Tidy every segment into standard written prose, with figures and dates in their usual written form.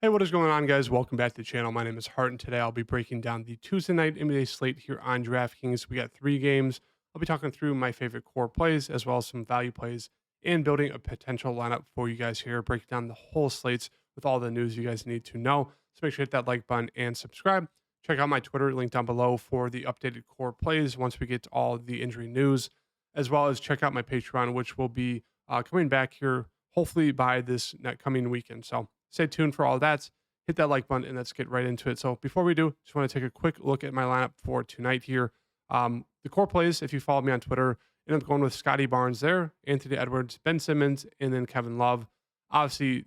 Hey, what is going on, guys? Welcome back to the channel. My name is Hart, and today I'll be breaking down the Tuesday night NBA slate here on DraftKings. We got 3 games. I'll be talking through my favorite core plays as well as some value plays and building a potential lineup for you guys here, breaking down the whole slates with all the news you guys need to know. So make sure to hit that like button and subscribe. Check out my Twitter link down below for the updated core plays once we get to all the injury news, as well as check out my Patreon, which will be coming back here hopefully by this coming weekend. So stay tuned for all that. Hit that like button and let's get right into it. So before we do, just want to take a quick look at my lineup for tonight here. The core plays, if you follow me on Twitter, end up going with Scotty Barnes there, Anthony Edwards, Ben Simmons, and then Kevin Love. Obviously,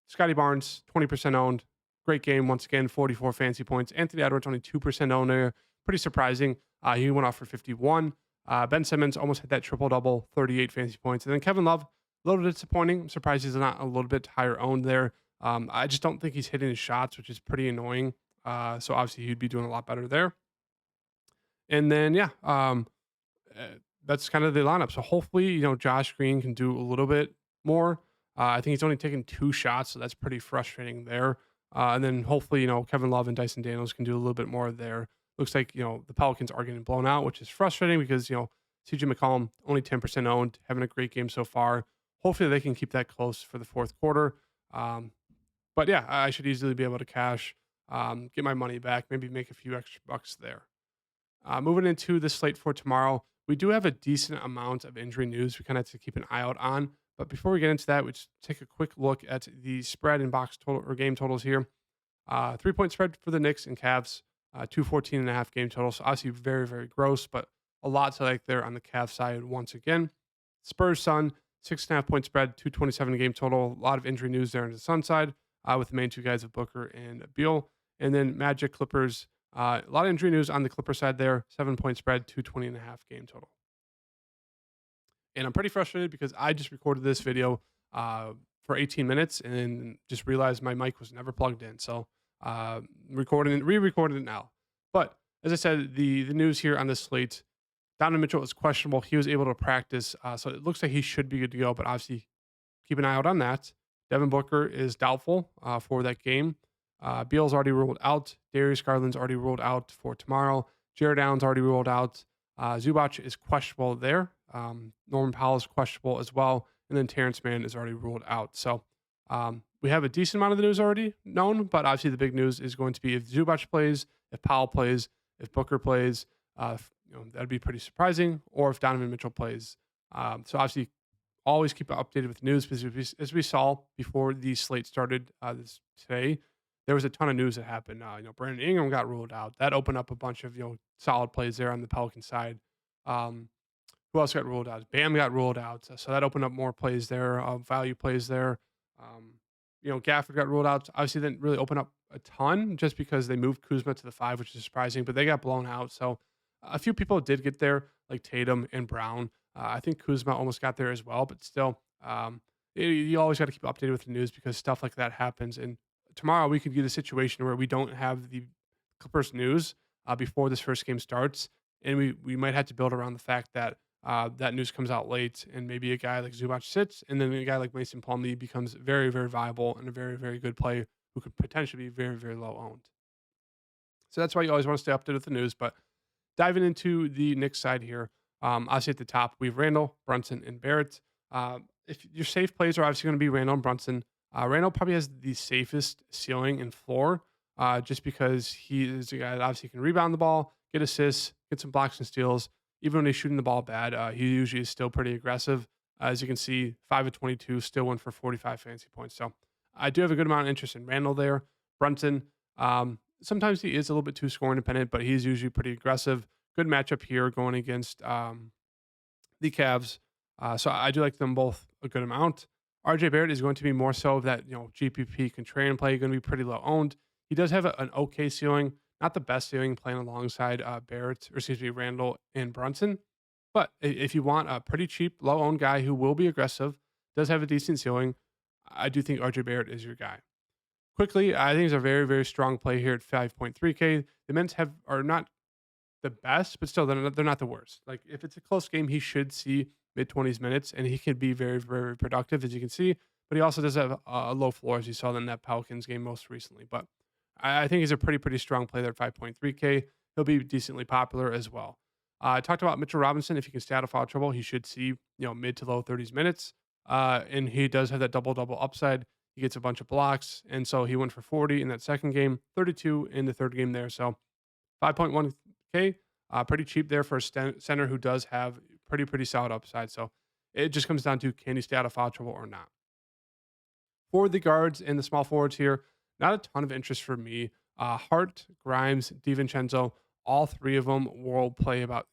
Scotty Barnes, 20% owned. Great game once again, 44 fancy points. Anthony Edwards, only 2% owned there. Pretty surprising. He went off for 51. Ben Simmons almost hit that triple double, 38 fancy points. And then Kevin Love, a little disappointing. I'm surprised he's not a little bit higher owned there. I just don't think he's hitting his shots, which is pretty annoying. So obviously he'd be doing a lot better there. And then that's kind of the lineup. So hopefully Josh Green can do a little bit more. I think he's only taken 2 shots, so that's pretty frustrating there. And then hopefully Kevin Love and Dyson Daniels can do a little bit more there. Looks like the Pelicans are getting blown out, which is frustrating because CJ McCollum only 10% owned, having a great game so far. Hopefully they can keep that close for the fourth quarter. But yeah, I should easily be able to cash, get my money back, maybe make a few extra bucks there. Moving into the slate for tomorrow, we do have a decent amount of injury news we kind of have to keep an eye out on. But before we get into that, we just take a quick look at the spread and box total or game totals here. 3-point spread for the Knicks and Cavs, 214.5 game total. So obviously very, very gross, but a lot to like there on the Cavs side once again. Spurs Sun, 6.5-point spread, 227 game total. A lot of injury news there on the Sun side with the main 2 guys of Booker and Beal. And then Magic Clippers, a lot of injury news on the Clipper side there. 7-point spread, 220.5 game total. And I'm pretty frustrated because I just recorded this video for 18 minutes and then just realized my mic was never plugged in. So re-recorded it now. But as I said, the news here on this slate, Donovan Mitchell is questionable. He was able to practice, so it looks like he should be good to go. But obviously, keep an eye out on that. Devin Booker is doubtful for that game. Beal's already ruled out. Darius Garland's already ruled out for tomorrow. Jared Allen's already ruled out. Zubac is questionable there. Norman Powell is questionable as well. And then Terrence Mann is already ruled out. So we have a decent amount of the news already known, but obviously the big news is going to be if Zubac plays, if Powell plays, if Booker plays, that'd be pretty surprising, or if Donovan Mitchell plays. So obviously always keep updated with news because as we saw before the slate started today, there was a ton of news that happened. Brandon Ingram got ruled out. That opened up a bunch of solid plays there on the Pelican side. Who else got ruled out? Bam got ruled out, so that opened up more plays there, value plays there. Gafford got ruled out. Obviously, didn't really open up a ton just because they moved Kuzma to the 5, which is surprising, but they got blown out. So a few people did get there, like Tatum and Brown. I think Kuzma almost got there as well, but still, you always got to keep updated with the news because stuff like that happens. And tomorrow we could get a situation where we don't have the Clippers news before this first game starts, and we might have to build around the fact that that news comes out late, and maybe a guy like Zubac sits, and then a guy like Mason Plumlee becomes very, very viable and a very, very good player who could potentially be very, very low owned. So that's why you always want to stay updated with the news. But diving into the Knicks side here, obviously at the top we have Randall, Brunson, and Barrett. If your safe plays are obviously going to be Randall and Brunson, Randall probably has the safest ceiling and floor, just because he is a guy that obviously can rebound the ball, get assists, get some blocks and steals. Even when he's shooting the ball bad, he usually is still pretty aggressive. As you can see, 5 of 22, still went for 45 fantasy points. So I do have a good amount of interest in Randall there. Brunson, sometimes he is a little bit too score independent, but he's usually pretty aggressive. Good matchup here going against the Cavs. So I do like them both a good amount. RJ Barrett is going to be more so of that GPP contrarian play, going to be pretty low owned. He does have an okay ceiling, not the best ceiling, playing alongside Randall and Brunson. But if you want a pretty cheap, low owned guy who will be aggressive, does have a decent ceiling, I do think RJ Barrett is your guy. Quickly, I think it's a very, very strong play here at 5.3K. The Mets are not the best, but still they're not the worst. Like if it's a close game, he should see mid 20s minutes and he can be very, very productive, as you can see. but he also does have a low floor, as you saw in that Pelicans game most recently. But I think he's a pretty strong play there at 5.3K. He'll be decently popular as well. I talked about Mitchell Robinson. If he can stay out of foul trouble, he should see mid to low 30s minutes. And he does have that double double upside. He gets a bunch of blocks, and so he went for 40 in that second game, 32 in the third game there. So 5.1K, pretty cheap there for a center who does have pretty solid upside. So it just comes down to, can he stay out of foul trouble or not? For the guards and the small forwards here, not a ton of interest for me. Hart, Grimes, DiVincenzo, all three of them will play about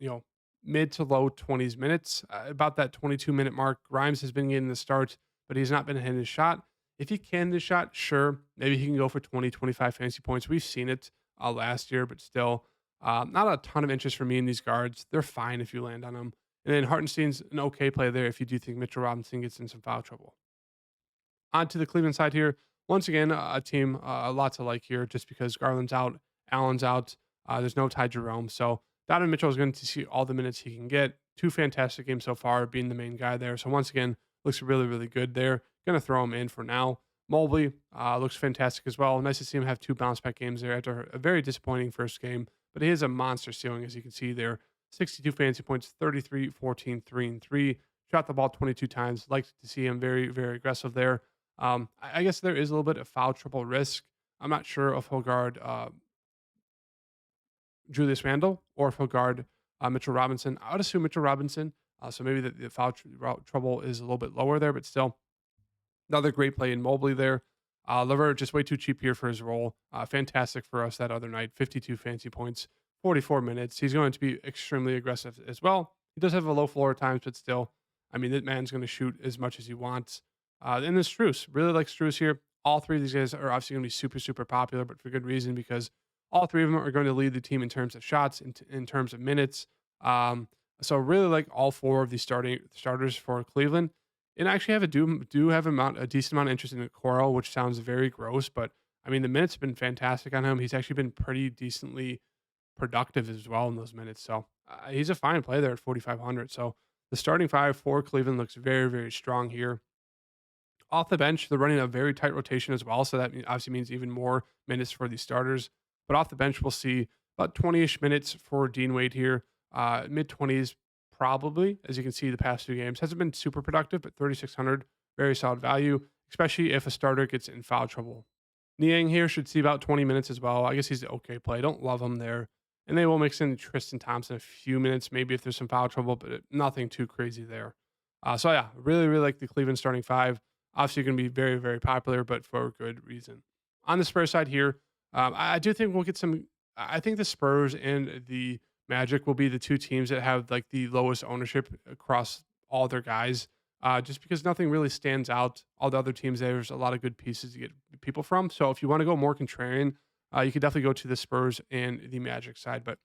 mid to low 20s minutes, about that 22-minute mark. Grimes has been getting the start, but he's not been hitting his shot. If he can hit his shot, sure, maybe he can go for 20, 25 fantasy points. We've seen it last year, but still, not a ton of interest for me in these guards. They're fine if you land on them. And then Hartenstein's an okay play there if you do think Mitchell Robinson gets in some foul trouble. On to the Cleveland side here. Once again, a team a lot to like here just because Garland's out, Allen's out. There's no Ty Jerome. So Donovan Mitchell is going to see all the minutes he can get. Two fantastic games so far, being the main guy there. So once again, looks really good there. Going to throw him in for now. Mobley looks fantastic as well. Nice to see him have two bounce back games there after a very disappointing first game. But he is a monster ceiling, as you can see there. 62 fantasy points, 33, 14, 3, and 3. Shot the ball 22 times. Like to see him very aggressive there. I guess there is a little bit of foul trouble risk. I'm not sure if he'll guard Julius Randle or if he'll guard Mitchell Robinson. I would assume Mitchell Robinson. So maybe the foul trouble is a little bit lower there, but still another great play in Mobley there. Levert just way too cheap here for his role. Fantastic for us that other night. 52 fantasy points, 44 minutes. He's going to be extremely aggressive as well. He does have a low floor at times, but still, I mean, that man's going to shoot as much as he wants. And then Strus, really like Strus here. All three of these guys are obviously going to be super popular, but for good reason because all three of them are going to lead the team in terms of shots, in terms of minutes. So really like all four of these starters for Cleveland. And I actually have a decent amount of interest in Okoro, which sounds very gross, but I mean the minutes have been fantastic on him. He's actually been pretty decently productive as well in those minutes. So he's a fine play there at 4,500. So the starting five for Cleveland looks very strong here. Off the bench, they're running a very tight rotation as well, so that obviously means even more minutes for these starters. But off the bench, we'll see about 20-ish minutes for Dean Wade here, mid-20s probably, as you can see the past two games. Hasn't been super productive, but 3,600, very solid value, especially if a starter gets in foul trouble. Niang here should see about 20 minutes as well. I guess he's an okay play. Don't love him there. And they will mix in Tristan Thompson a few minutes, maybe if there's some foul trouble, but nothing too crazy there. So yeah, really like the Cleveland starting five. Obviously, going to be very popular, but for good reason. On the Spurs side here, I do think we'll get some. I think the Spurs and the Magic will be the two teams that have like the lowest ownership across all their guys, just because nothing really stands out. All the other teams, there's a lot of good pieces to get people from. So if you want to go more contrarian, you could definitely go to the Spurs and the Magic side. But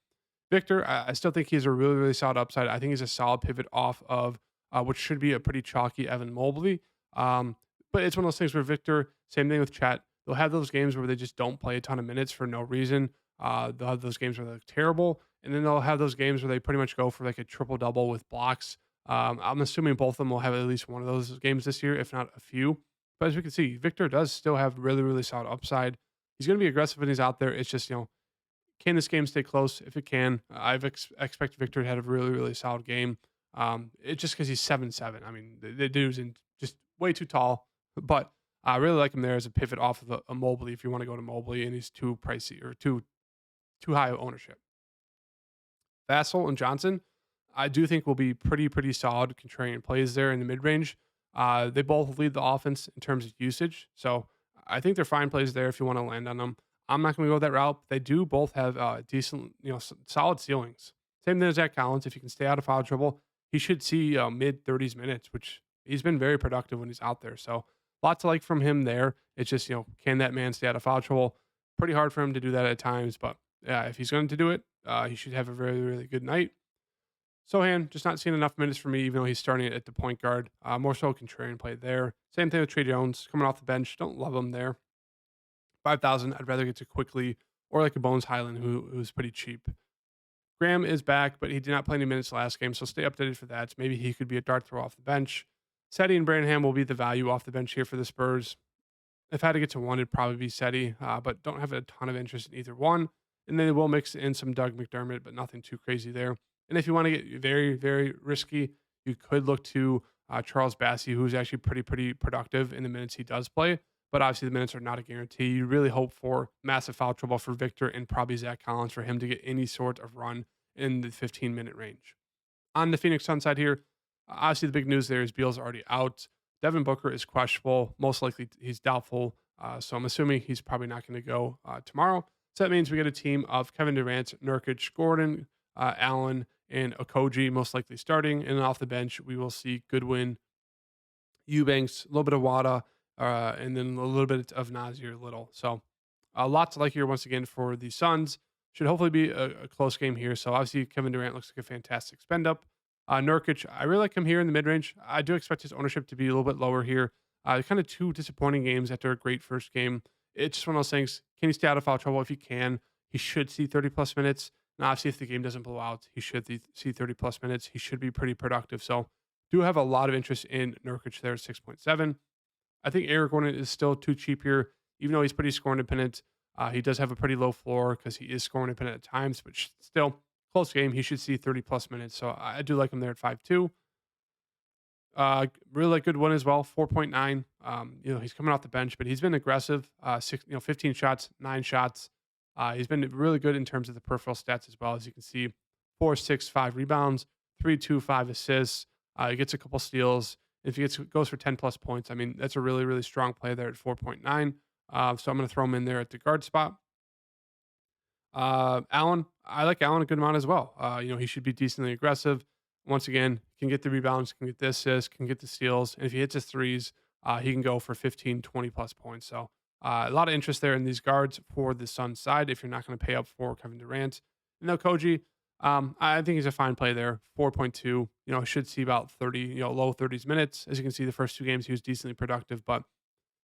Victor, I still think he's a really solid upside. I think he's a solid pivot off of which should be a pretty chalky Evan Mobley. But it's one of those things where Victor, same thing with Chet, they'll have those games where they just don't play a ton of minutes for no reason. They'll have those games where they're terrible, and then they'll have those games where they pretty much go for like a triple double with blocks. I'm assuming both of them will have at least one of those games this year, if not a few. But as we can see, Victor does still have really solid upside. He's going to be aggressive when he's out there. It's just, can this game stay close? If it can, expect Victor to have a really solid game. It's just because he's 7'7". I mean, the dude's just way too tall. But I really like him there as a pivot off of a Mobley if you want to go to Mobley and he's too pricey or too high of ownership. Vassell and Johnson, I do think will be pretty solid contrarian plays there in the mid range. They both lead the offense in terms of usage, so I think they're fine plays there if you want to land on them. I'm not going to go that route. They do both have decent, solid ceilings. Same thing as Zach Collins. If you can stay out of foul trouble, he should see mid 30s minutes, which he's been very productive when he's out there. So lots to like from him there. It's just, can that man stay out of foul trouble? Pretty hard for him to do that at times, but yeah, if he's going to do it, he should have a really good night. Sohan, just not seeing enough minutes for me, even though he's starting at the point guard. More so contrarian play there. Same thing with Trey Jones, coming off the bench. Don't love him there. 5,000, I'd rather get to quickly, or like a Bones Highland, who's pretty cheap. Graham is back, but he did not play any minutes last game, so stay updated for that. Maybe he could be a dart throw off the bench. Seti and Branham will be the value off the bench here for the Spurs. If I had to get to one, it'd probably be Seti, but don't have a ton of interest in either one. And then they will mix in some Doug McDermott, but nothing too crazy there. And if you want to get very, very risky, you could look to Charles Bassey, who's actually pretty productive in the minutes he does play. But obviously, the minutes are not a guarantee. You really hope for massive foul trouble for Victor and probably Zach Collins for him to get any sort of run in the 15-minute range. On the Phoenix Sun side here, obviously the big news there is Beal's already out. Devin Booker is questionable. Most likely he's doubtful. So I'm assuming he's probably not going to go tomorrow. So that means we get a team of Kevin Durant, Nurkic, Gordon, Allen, and Okogie most likely starting. And off the bench, we will see Goodwin, Eubanks, a little bit of Wada, and then a little bit of Nazir Little. So a lot to like here once again for the Suns. Should hopefully be a close game here. So obviously Kevin Durant looks like a fantastic spend up. Nurkic, I really like him here in the mid range. I do expect his ownership to be a little bit lower here. Kind of two disappointing games after a great first game. It's just one of those things. Can he stay out of foul trouble? If he can, he should see 30 plus minutes. And obviously, if the game doesn't blow out, he should see 30 plus minutes. He should be pretty productive. So, do have a lot of interest in Nurkic there at 6.7. I think Eric Gordon is still too cheap here, even though he's pretty score independent. He does have a pretty low floor because he is scoring independent at times, but still, close game. He should see 30 plus minutes. So, I do like him there at 5.2. Really like good one as well, 4.9. He's coming off the bench, but he's been aggressive. 15 shots, 9 shots. He's been really good in terms of the peripheral stats as well. As you can see, 4, 6, 5 rebounds, 3, 2, 5 assists. He gets a couple steals. If he goes for 10 plus points, I mean, that's a really, really strong play there at 4.9. So I'm going to throw him in there at the guard spot. Allen, I like Allen a good amount as well. He should be decently aggressive. Once again, can get the rebounds, can get the assists, can get the steals. And if he hits his threes, he can go for 15, 20 plus points. So a lot of interest there in these guards for the Suns side if you're not going to pay up for Kevin Durant. And Koji, I think he's a fine play there. 4.2, should see about 30, low 30s minutes. As you can see, the first two games he was decently productive, but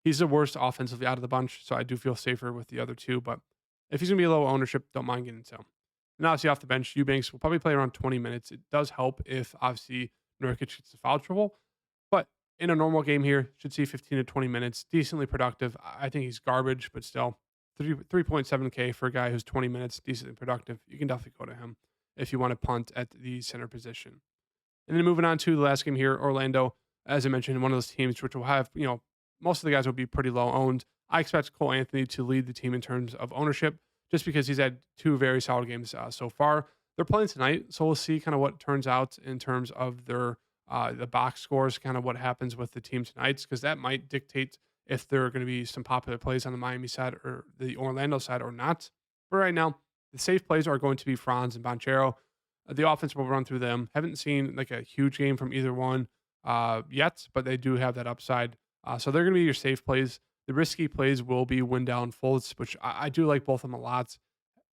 he's the worst offensively out of the bunch. So I do feel safer with the other two. But if he's going to be a low ownership, don't mind getting some. And obviously off the bench, Eubanks will probably play around 20 minutes. It does help if obviously Nurkic gets the foul trouble. But in a normal game here, should see 15 to 20 minutes. Decently productive. I think he's garbage, but still 3.7K for a guy who's 20 minutes, decently productive. You can definitely go to him if you want to punt at the center position. And then moving on to the last game here, Orlando, as I mentioned, one of those teams which will have, most of the guys will be pretty low owned. I expect Cole Anthony to lead the team in terms of ownership, just because he's had two very solid games so far. They're playing tonight, so we'll see kind of what turns out in terms of their the box scores, kind of what happens with the team tonight, because that might dictate if there are going to be some popular plays on the Miami side or the Orlando side or not. But right now, the safe plays are going to be Franz and Banchero. The offense will run through them. Haven't seen like a huge game from either one yet, but they do have that upside. So they're going to be your safe plays. The risky plays will be Wendell and Fultz, which I do like both of them a lot.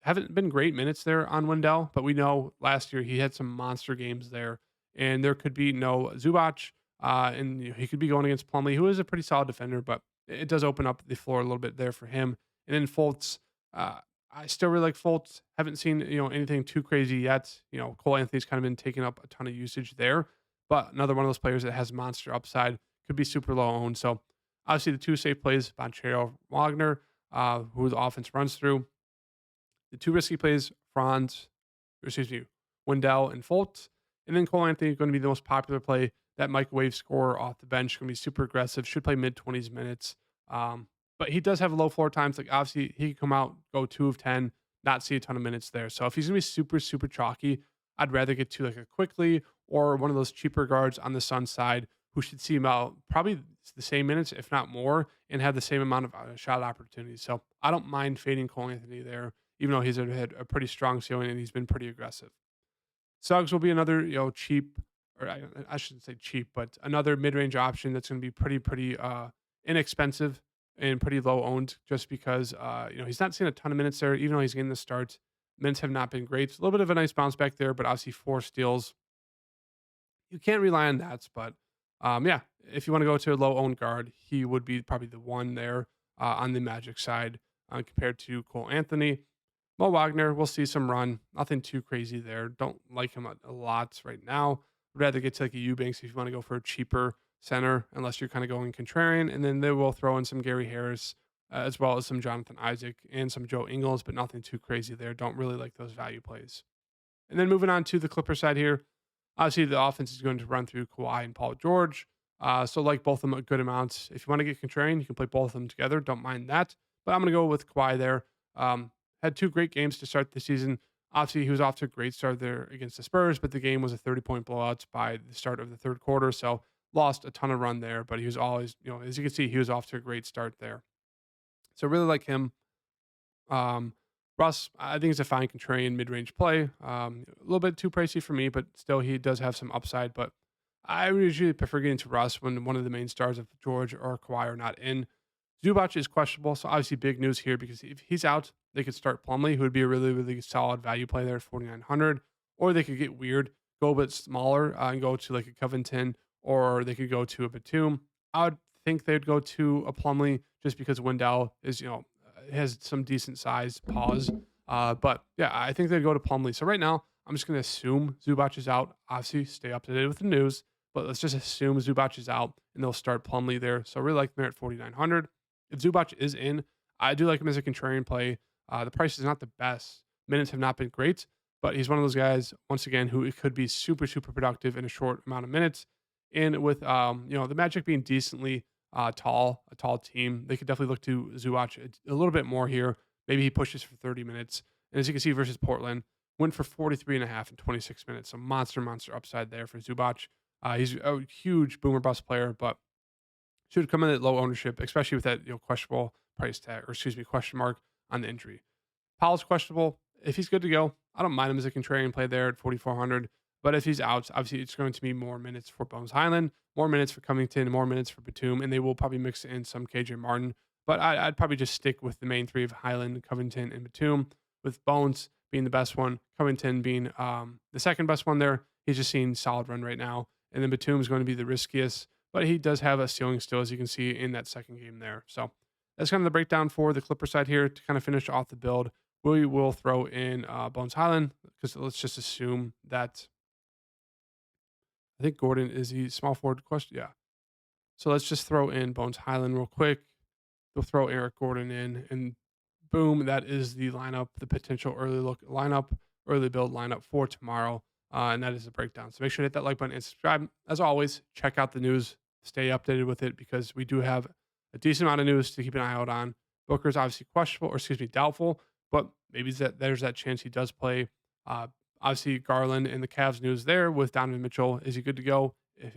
Haven't been great minutes there on Wendell, but we know last year he had some monster games there, and there could be no Zubac, and he could be going against Plumlee, who is a pretty solid defender, but it does open up the floor a little bit there for him. And then Fultz, I still really like Fultz. Haven't seen anything too crazy yet. Cole Anthony's kind of been taking up a ton of usage there, but another one of those players that has monster upside, could be super low owned. So obviously, the two safe plays, Banchero, Wagner, who the offense runs through. The two risky plays, Wendell and Fultz. And then Cole Anthony going to be the most popular play. That microwave scorer off the bench, going to be super aggressive, should play mid-20s minutes. But he does have low floor times. Like, obviously, he could come out, go 2 of 10, not see a ton of minutes there. So if he's going to be super, super chalky, I'd rather get to like a Quickly or one of those cheaper guards on the Sun side who should see about probably the same minutes, if not more, and have the same amount of shot opportunities. So I don't mind fading Cole Anthony there, even though he's had a pretty strong ceiling and he's been pretty aggressive. Suggs will be another, cheap, or I shouldn't say cheap, but another mid-range option that's going to be pretty inexpensive and pretty low owned, just because he's not seeing a ton of minutes there, even though he's getting the start. Minutes have not been great. A little bit of a nice bounce back there, but obviously 4 steals. You can't rely on that, but if you want to go to a low owned guard, he would be probably the one there on the Magic side compared to Cole Anthony. Mo Wagner, we'll see some run. Nothing too crazy there. Don't like him a lot right now. Would rather get to like a Eubanks if you want to go for a cheaper center, unless you're kind of going contrarian. And then they will throw in some Gary Harris, as well as some Jonathan Isaac and some Joe Ingles, but nothing too crazy there. Don't really like those value plays. And then moving on to the Clipper side here, obviously the offense is going to run through Kawhi and Paul George. So like both of them a good amounts. If you want to get contrarian, you can play both of them together. Don't mind that. But I'm going to go with Kawhi there. Had two great games to start the season. Obviously, he was off to a great start there against the Spurs, but the game was a 30-point blowout by the start of the third quarter. So lost a ton of run there, but he was always, as you can see, he was off to a great start there. So really like him. Um, Russ, I think he's a fine contrarian mid-range play. A little bit too pricey for me, but still he does have some upside. But I usually prefer getting to Russ when one of the main stars of George or Kawhi are not in. Zubac is questionable, so obviously big news here because if he's out, they could start Plumlee, who would be a really, really solid value play there at 4,900. Or they could get weird, go a bit smaller and go to like a Covington, or they could go to a Batum. I would think they'd go to a Plumlee just because Wendell is, has some decent size pause. But yeah, I think they'd go to Plumlee. So right now, I'm just going to assume Zubac is out. Obviously, stay up to date with the news, but let's just assume Zubac is out and they'll start Plumlee there. So I really like them at 4,900. If Zubac is in, I do like him as a contrarian play. The price is not the best. Minutes have not been great, but he's one of those guys, once again, who it could be super, super productive in a short amount of minutes. And with, the Magic being decently a tall team, they could definitely look to Zubac a little bit more here. Maybe he pushes for 30 minutes. And as you can see versus Portland, went for 43 and a half in 26 minutes. So monster upside there for Zubac. He's a huge boomer bust player, but should come in at low ownership, especially with that questionable price tag, or excuse me, question mark on the injury. Powell's questionable. If he's good to go, I don't mind him as a contrarian play there at 4,400. But if he's out, obviously it's going to be more minutes for Bones Highland, more minutes for Covington, more minutes for Batum, and they will probably mix in some KJ Martin. But I'd probably just stick with the main three of Highland, Covington, and Batum, with Bones being the best one, Covington being the second best one there. He's just seeing solid run right now. And then Batum is going to be the riskiest, but he does have a ceiling still, as you can see in that second game there. So that's kind of the breakdown for the Clipper side here to kind of finish off the build. We will throw in Bones Highland because let's just assume that I think Gordon is the small forward question. Yeah. So let's just throw in Bones Highland real quick. We'll throw Eric Gordon in, and boom, that is the lineup, the potential early look lineup, early build lineup for tomorrow. And that is the breakdown. So make sure to hit that like button and subscribe. As always, check out the news, stay updated with it because we do have a decent amount of news to keep an eye out on. Booker's obviously questionable, or excuse me, doubtful, but maybe there's that chance he does play. Obviously, Garland and the Cavs news there with Donovan Mitchell. Is he good to go?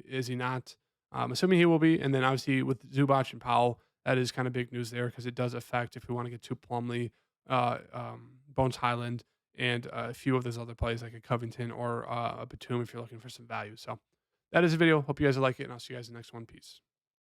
Is he not? Assuming he will be. And then obviously with Zubac and Powell, that is kind of big news there because it does affect if we want to get to Plumlee, Bones Highland, and a few of those other plays like a Covington or a Batum if you're looking for some value. So that is the video. Hope you guys like it, and I'll see you guys in the next one. Peace.